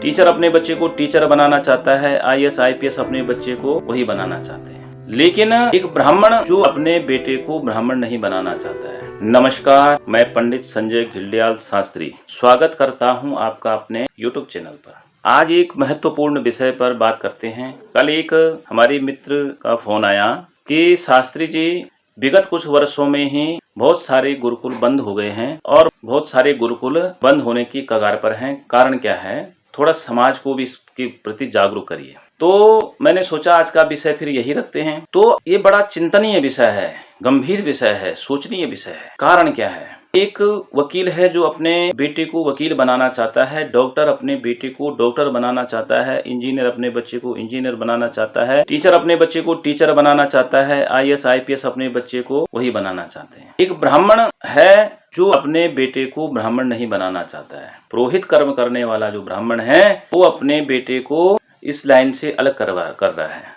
Teacher अपने बच्चे को टीचर बनाना चाहता है, आईएएस आईपीएस अपने बच्चे को वही बनाना चाहते हैं, लेकिन एक ब्राह्मण जो अपने बेटे को ब्राह्मण नहीं बनाना चाहता है। नमस्कार, मैं पंडित संजय घिल्डियाल शास्त्री स्वागत करता हूं आपका अपने यूट्यूब चैनल पर। आज एक महत्वपूर्ण विषय पर बात करते हैं। कल एक हमारे मित्र का फोन आया कि शास्त्री जी, विगत कुछ वर्षों में ही बहुत सारे गुरुकुल बंद हो गए हैं और बहुत सारे गुरुकुल बंद होने की कगार पर हैं। कारण क्या है? थोड़ा समाज को भी इसके प्रति जागरूक करिए। तो मैंने सोचा आज का विषय फिर यही रखते हैं। तो ये बड़ा चिंतनीय विषय है, गंभीर विषय है, सोचनीय विषय है। कारण क्या है? एक वकील है जो अपने बेटे को वकील बनाना चाहता है, डॉक्टर अपने बेटे को डॉक्टर बनाना चाहता है, इंजीनियर अपने बच्चे को इंजीनियर बनाना चाहता है, टीचर अपने बच्चे को टीचर बनाना चाहता है, आईएएस आईपीएस अपने बच्चे को वही बनाना चाहते हैं। एक ब्राह्मण है जो अपने बेटे को ब्राह्मण नहीं बनाना चाहता है। पुरोहित कर्म करने वाला जो ब्राह्मण है वो अपने बेटे को इस लाइन से अलग कर रहा है।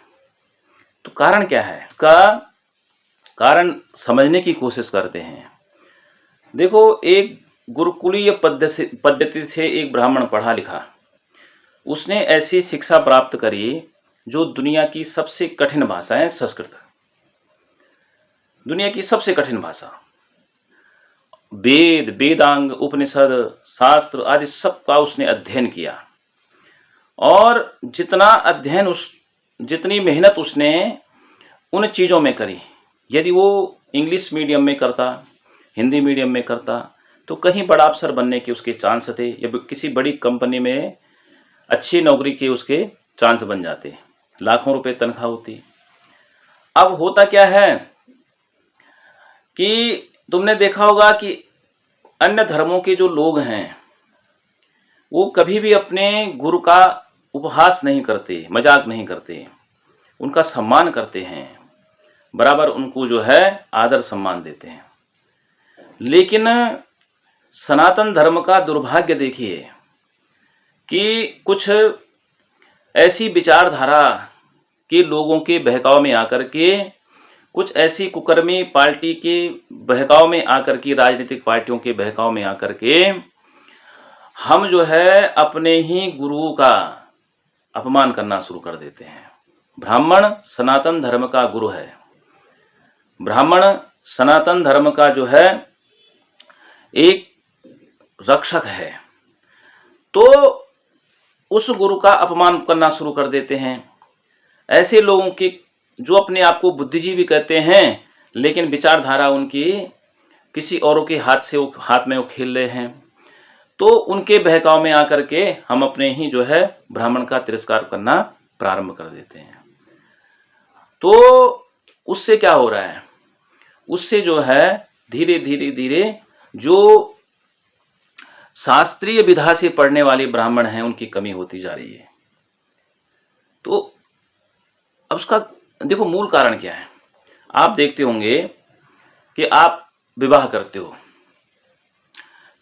तो कारण क्या है? इसका कारण समझने की कोशिश करते हैं। देखो, एक गुरुकुलीय पद्धति से एक ब्राह्मण पढ़ा लिखा, उसने ऐसी शिक्षा प्राप्त करी जो दुनिया की सबसे कठिन भाषा है संस्कृत। दुनिया की सबसे कठिन भाषा, वेद, वेदांग, उपनिषद, शास्त्र आदि सब का उसने अध्ययन किया। और जितना अध्ययन जितनी मेहनत उसने उन चीज़ों में करी, यदि वो इंग्लिश मीडियम में करता, हिंदी मीडियम में करता, तो कहीं बड़ा अफसर बनने के उसके चांस थे, या किसी बड़ी कंपनी में अच्छी नौकरी के उसके चांस बन जाते, लाखों रुपए तनख्वाह होती। अब होता क्या है कि तुमने देखा होगा कि अन्य धर्मों के जो लोग हैं वो कभी भी अपने गुरु का उपहास नहीं करते, मजाक नहीं करते, उनका सम्मान करते हैं, बराबर उनको जो है आदर सम्मान देते हैं। लेकिन सनातन धर्म का दुर्भाग्य देखिए कि कुछ ऐसी विचारधारा के लोगों के बहकाव में आकर के, कुछ ऐसी कुकर्मी पार्टी के बहकाव में आकर के, राजनीतिक पार्टियों के बहकाव में आकर के हम जो है अपने ही गुरुओं का अपमान करना शुरू कर देते हैं। ब्राह्मण सनातन धर्म का गुरु है, ब्राह्मण सनातन धर्म का जो है एक रक्षक है, तो उस गुरु का अपमान करना शुरू कर देते हैं। ऐसे लोगों के जो अपने आप को बुद्धिजीवी कहते हैं, लेकिन विचारधारा उनकी किसी औरों के हाथ में वो खेल रहे हैं, तो उनके बहकाव में आकर के हम अपने ही जो है ब्राह्मण का तिरस्कार करना प्रारंभ कर देते हैं। तो उससे क्या हो रहा है? उससे जो है धीरे धीरे जो शास्त्रीय विधा से पढ़ने वाले ब्राह्मण हैं उनकी कमी होती जा रही है। तो अब उसका देखो मूल कारण क्या है। आप देखते होंगे कि आप विवाह करते हो,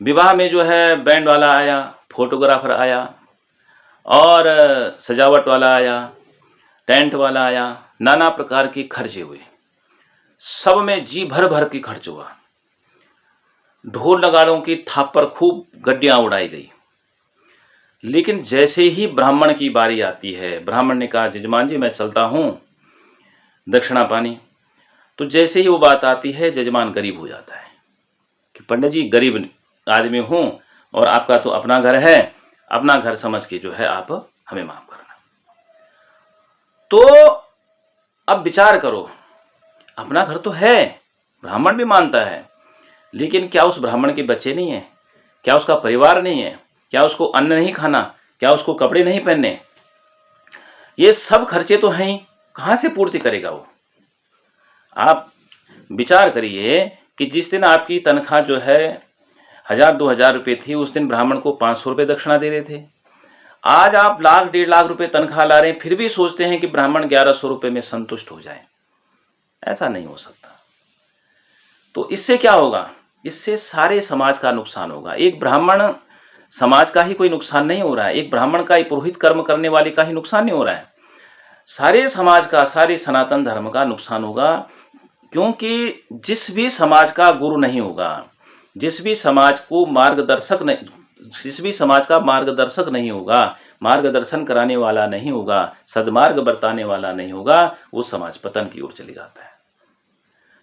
विवाह में जो है बैंड वाला आया, फोटोग्राफर आया, और सजावट वाला आया, टेंट वाला आया, नाना प्रकार के खर्चे हुए, सब में जी भर भर के खर्च हुआ। ढोल नगाड़ों की थाप पर खूब गड्डियां उड़ाई गई। लेकिन जैसे ही ब्राह्मण की बारी आती है, ब्राह्मण ने कहा जजमान जी मैं चलता हूं दक्षिणा पानी, तो जैसे ही वो बात आती है जजमान गरीब हो जाता है कि पंडित जी गरीब आदमी हूं और आपका तो अपना घर है, अपना घर समझ के जो है आप हमें माफ करना। तो अब विचार करो, अपना घर तो है, ब्राह्मण भी मानता है, लेकिन क्या उस ब्राह्मण के बच्चे नहीं है? क्या उसका परिवार नहीं है? क्या उसको अन्न नहीं खाना? क्या उसको कपड़े नहीं पहनने? ये सब खर्चे तो हैं, कहां से पूर्ति करेगा वो? आप विचार करिए कि जिस दिन आपकी तनख्वाह जो है 1000-2000 रुपये थी, उस दिन ब्राह्मण को 500 रुपये दक्षिणा दे रहे थे। आज आप लाख 1.5 लाख रुपए तनख्वाह ला रहे हैं, फिर भी सोचते हैं कि ब्राह्मण 1100 रुपये में संतुष्ट हो जाए। ऐसा नहीं हो सकता। तो इससे क्या होगा? इससे सारे समाज का नुकसान होगा। एक ब्राह्मण समाज का ही कोई नुकसान नहीं हो रहा है, एक ब्राह्मण का, एक पुरोहित कर्म करने वाले का ही नुकसान नहीं हो रहा है, सारे समाज का, सारे सनातन धर्म का नुकसान होगा। क्योंकि जिस भी समाज का गुरु नहीं होगा, जिस भी समाज का मार्गदर्शक नहीं होगा, मार्गदर्शन कराने वाला नहीं होगा, सद्मार्ग बरताने वाला नहीं होगा, वो समाज पतन की ओर चले जाता है।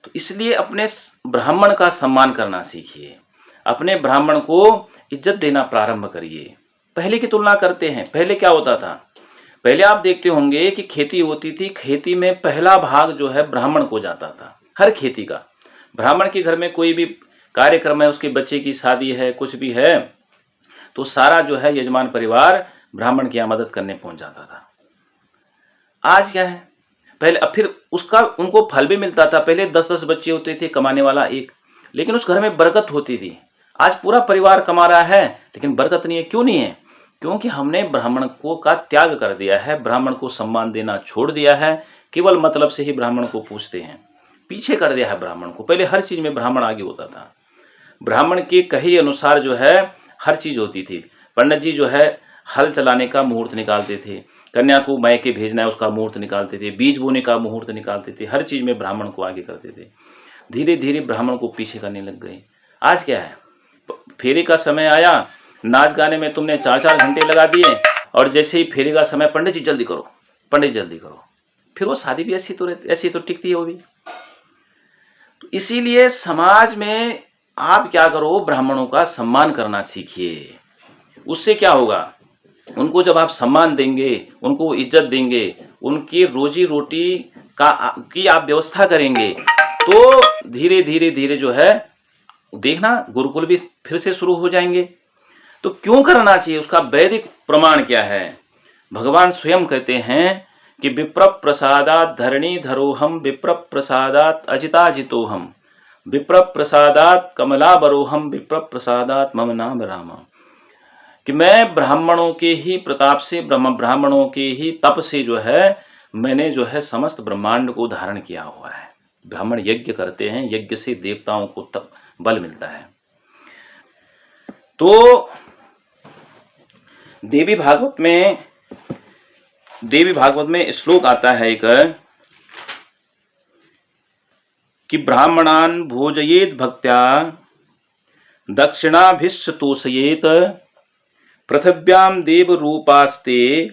तो इसलिए अपने ब्राह्मण का सम्मान करना सीखिए, अपने ब्राह्मण को इज्जत देना प्रारंभ करिए। पहले की तुलना करते हैं, पहले क्या होता था? पहले आप देखते होंगे कि खेती होती थी, खेती में पहला भाग जो है ब्राह्मण को जाता था, हर खेती का। ब्राह्मण के घर में कोई भी कार्यक्रम है, उसके बच्चे की शादी है, कुछ भी है, तो सारा जो है यजमान परिवार ब्राह्मण की यहाँ मदद करने पहुंच जाता था। आज क्या है? पहले अब फिर उसका उनको फल भी मिलता था। पहले 10-10 बच्चे होते थे, कमाने वाला एक, लेकिन उस घर में बरकत होती थी। आज पूरा परिवार कमा रहा है लेकिन बरकत नहीं है। क्यों नहीं है? क्योंकि हमने ब्राह्मण को का त्याग कर दिया है, ब्राह्मण को सम्मान देना छोड़ दिया है, केवल मतलब से ही ब्राह्मण को पूछते हैं, पीछे कर दिया है ब्राह्मण को। पहले हर चीज में ब्राह्मण आगे होता था, ब्राह्मण के कहे अनुसार जो है हर चीज होती थी। पंडित जी जो है हल चलाने का मुहूर्त निकालते थे, कन्या को मायके भेजना है उसका मुहूर्त निकालते थे, बीज बोने का मुहूर्त निकालते थे, हर चीज में ब्राह्मण को आगे करते थे। धीरे धीरे ब्राह्मण को पीछे करने लग गए। आज क्या है? फेरे का समय आया, नाच गाने में तुमने 4-4 घंटे लगा दिए, और जैसे ही फेरे का समय, पंडित जी जल्दी करो, पंडित जी जल्दी करो, फिर वो शादी भी ऐसी तो टिकती है वो भी। तो इसीलिए समाज में आप क्या करो, ब्राह्मणों का सम्मान करना सीखिए। उससे क्या होगा? उनको जब आप सम्मान देंगे, उनको इज्जत देंगे, उनकी रोजी रोटी की आप व्यवस्था करेंगे, तो धीरे धीरे धीरे जो है देखना गुरुकुल भी फिर से शुरू हो जाएंगे। तो क्यों करना चाहिए? उसका वैदिक प्रमाण क्या है? भगवान स्वयं कहते हैं कि विप्र प्रसादात धरणी धरोहम, विप्र प्रसादात अजिताजितोहम, विप्र प्रसादात कमलाबरोहम, विप्र प्रसादात मम नाम राम। कि मैं ब्राह्मणों के ही प्रताप से, ब्राह्मणों के ही तप से जो है मैंने जो है समस्त ब्रह्मांड को धारण किया हुआ है। ब्राह्मण यज्ञ करते हैं, यज्ञ से देवताओं को तप बल मिलता है। तो देवी भागवत में श्लोक आता है एक, कि ब्राह्मणान भोजयेत भक्त्या दक्षिणाभिश्च तोषयेत, पृथिव्याम देव रूपास्ते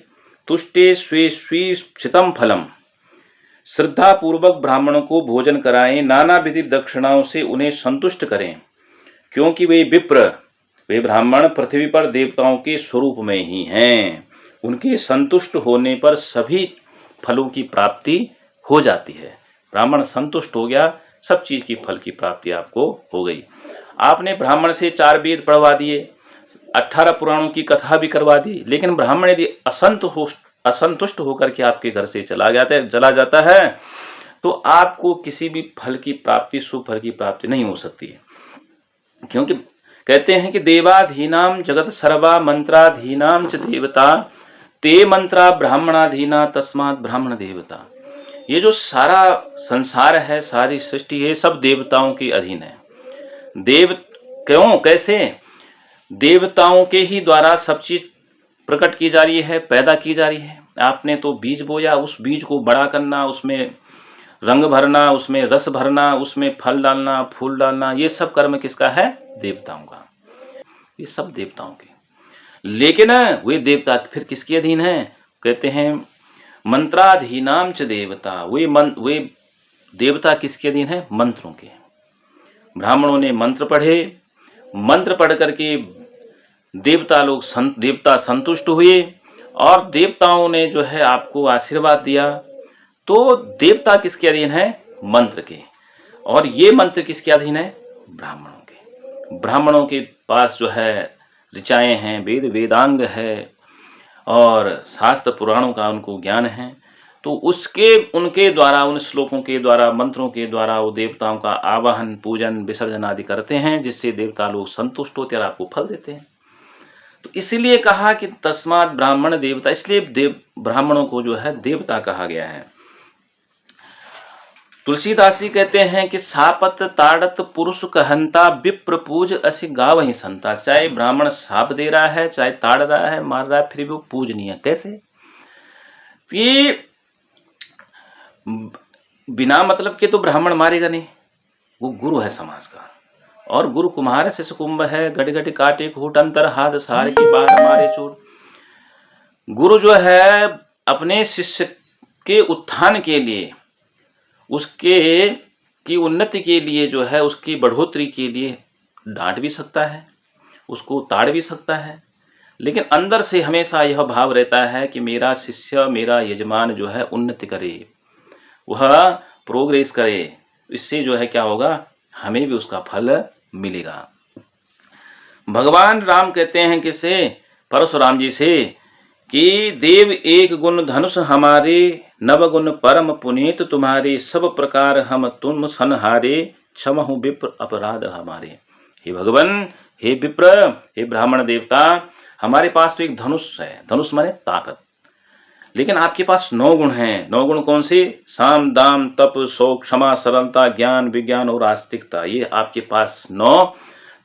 तुष्टे स्वे स्वीक्षितम फलम। श्रद्धा पूर्वक ब्राह्मणों को भोजन कराएं, नाना विधि दक्षिणाओं से उन्हें संतुष्ट करें, क्योंकि वे विप्र, वे ब्राह्मण पृथ्वी पर देवताओं के स्वरूप में ही हैं। उनके संतुष्ट होने पर सभी फलों की प्राप्ति हो जाती है। ब्राह्मण संतुष्ट हो गया, सब चीज की फल की प्राप्ति आपको हो गई। आपने ब्राह्मण से 4 वेद पढ़वा दिए, 18 पुराणों की कथा भी करवा दी, लेकिन ब्राह्मण यदि असंतुष्ट होकर के आपके घर से चला जाता है, तो आपको किसी भी फल की प्राप्ति, शुभ फल की प्राप्ति नहीं हो सकती है। क्योंकि कहते हैं कि देवाधीनाम जगत सर्वा मंत्राधीनाम च देवता, ते मंत्रा ब्राह्मणाधीना तस्मात् ब्राह्मण देवता। ये जो सारा संसार है, सारी सृष्टि है, सब देवताओं के अधीन है। देव क्यों, कैसे? देवताओं के ही द्वारा सब चीज प्रकट की जा रही है, पैदा की जा रही है। आपने तो बीज बोया, उस बीज को बड़ा करना, उसमें रंग भरना, उसमें रस भरना, उसमें फल डालना, फूल डालना, ये सब कर्म किसका है? देवताओं का। ये सब देवताओं के। लेकिन वे देवता फिर किसके अधीन है? कहते हैं मंत्राधीनाम च देवता। वे देवता किसके अधीन है? मंत्रों के। ब्राह्मणों ने मंत्र पढ़े, मंत्र पढ़ करके देवता संतुष्ट हुए, और देवताओं ने जो है आपको आशीर्वाद दिया। तो देवता किसके अधीन है? मंत्र के। और ये मंत्र किसके अधीन है? ब्राह्मणों के। ब्राह्मणों के पास जो है ऋचाएं हैं, वेदांग है, और शास्त्र पुराणों का उनको ज्ञान है। तो उनके द्वारा, उन श्लोकों के द्वारा, मंत्रों के द्वारा वो देवताओं का आवाहन, पूजन, विसर्जन आदि करते हैं, जिससे देवता लोग संतुष्ट होते और आपको फल देते हैं। तो इसीलिए कहा कि तस्मात् ब्राह्मण देवता, इसलिए ब्राह्मणों को जो है देवता कहा गया है। तुलसीदास जी कहते हैं कि सापत ताड़त पुरुष कहंता, विप्र पूज असि गाव ही संता। चाहे ब्राह्मण साप दे रहा है, चाहे ताड़ रहा है, मार रहा है, फिर भी वो पूजनीय। कैसे? कि बिना मतलब के तो ब्राह्मण मारेगा नहीं, वो गुरु है समाज का। और गुरु कुम्हार शिष्य कुंभ है, गट गट काटे खूट अंतर, हाथ सार की बार मारे चोट। गुरु जो है अपने शिष्य के उत्थान के लिए, उसके की उन्नति के लिए जो है, उसकी बढ़ोतरी के लिए डांट भी सकता है, उसको ताड़ भी सकता है, लेकिन अंदर से हमेशा यह भाव रहता है कि मेरा शिष्य, मेरा यजमान जो है उन्नति करे, वह प्रोग्रेस करे। इससे जो है क्या होगा, हमें भी उसका फल मिलेगा। भगवान राम कहते हैं किसे, परशुराम जी से, कि देव एक गुण धनुष हमारे, नव गुण परम पुनीत तुम्हारे, सब प्रकार हम तुम संहारे, क्षमहु विप्र अपराध हमारे। हे भगवान, हे विप्र, हे ब्राह्मण देवता, हमारे पास तो एक धनुष है, धनुष माने ताकत, लेकिन आपके पास 9 गुण हैं। 9 गुण कौन से? साम दाम तप शौक क्षमा सरलता ज्ञान विज्ञान और आस्तिकता। ये आपके पास 9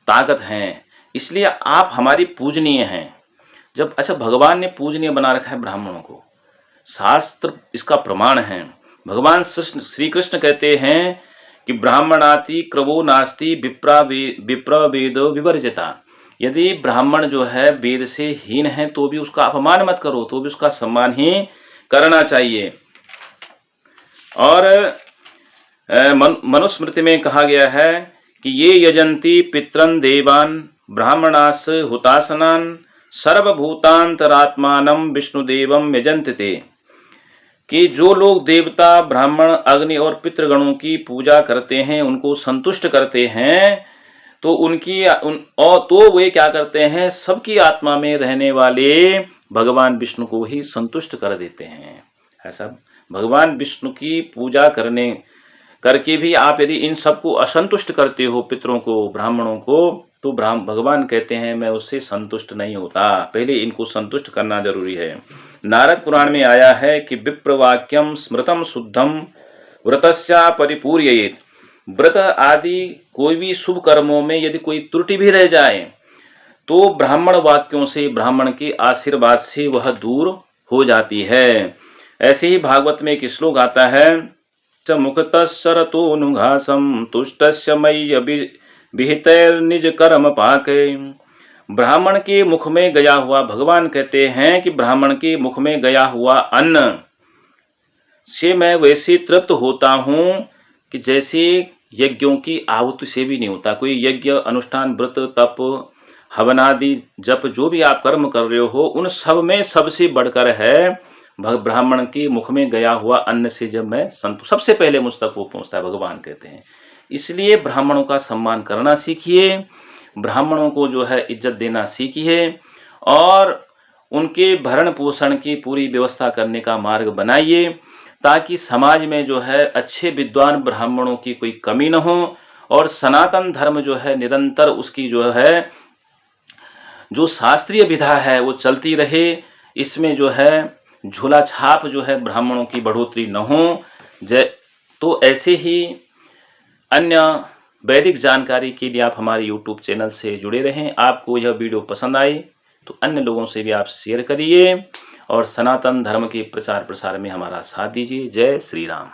ताकत हैं, इसलिए आप हमारी पूजनीय हैं। जब अच्छा भगवान ने पूजनीय बना रखा है ब्राह्मणों को, शास्त्र इसका प्रमाण है। भगवान श्री कृष्ण कहते हैं कि ब्राह्मणाति क्रवो नास्ति विप्र वेदो विवर्जिता। यदि ब्राह्मण जो है वेद से हीन है तो भी उसका अपमान मत करो, तो भी उसका सम्मान ही करना चाहिए। और मनुस्मृति में कहा गया है कि ये यजंती पितरन देवान ब्राह्मणास हुतासनान सर्वभूतांतरात्मानम विष्णुदेवम यजंते, कि जो लोग देवता ब्राह्मण अग्नि और पितृगणों की पूजा करते हैं, उनको संतुष्ट करते हैं, तो तो वे क्या करते हैं, सबकी आत्मा में रहने वाले भगवान विष्णु को ही संतुष्ट कर देते हैं। ऐसा भगवान विष्णु की पूजा करके भी आप यदि इन सबको असंतुष्ट करते हो, पितरों को ब्राह्मणों को, तो भगवान कहते हैं मैं उससे संतुष्ट नहीं होता, पहले इनको संतुष्ट करना जरूरी है। नारद पुराण में आया है कि विप्रवाक्यम स्मृतम शुद्धम व्रतस्या परिपूर्ययेत। व्रत आदि कोई भी शुभ कर्मों में यदि कोई त्रुटि भी रह जाए तो ब्राह्मण वाक्यों से, ब्राह्मण के आशीर्वाद से वह दूर हो जाती है। ऐसे ही भागवत में एक श्लोक आता है, मुक्तस्सरतोऽनुघासं तुष्टस्य मय्य विहितैर्निज कर्म पाके। ब्राह्मण के मुख में गया हुआ, भगवान कहते हैं कि ब्राह्मण के मुख में गया हुआ अन्न से मैं वैसे तृप्त होता हूँ कि जैसे यज्ञों की आहुति से भी नहीं होता। कोई यज्ञ अनुष्ठान व्रत तप हवनादि जप जो भी आप कर्म कर रहे हो, उन सब में सबसे बढ़कर है ब्राह्मण के मुख में गया हुआ अन्न से जब मैं सबसे पहले मुझ तक वो पहुंचता है, भगवान कहते हैं। इसलिए ब्राह्मणों का सम्मान करना सीखिए, ब्राह्मणों को जो है इज्जत देना सीखिए, और उनके भरण पोषण की पूरी व्यवस्था करने का मार्ग बनाइए, ताकि समाज में जो है अच्छे विद्वान ब्राह्मणों की कोई कमी न हो, और सनातन धर्म जो है निरंतर उसकी जो है जो शास्त्रीय विधा है वो चलती रहे। इसमें जो है झोला छाप जो है ब्राह्मणों की बढ़ोतरी न हो। तो ऐसे ही अन्य वैदिक जानकारी के लिए आप हमारे YouTube चैनल से जुड़े रहें। आपको यह वीडियो पसंद आई तो अन्य लोगों से भी आप शेयर करिए, और सनातन धर्म के प्रचार प्रसार में हमारा साथ दीजिए। जय श्री राम।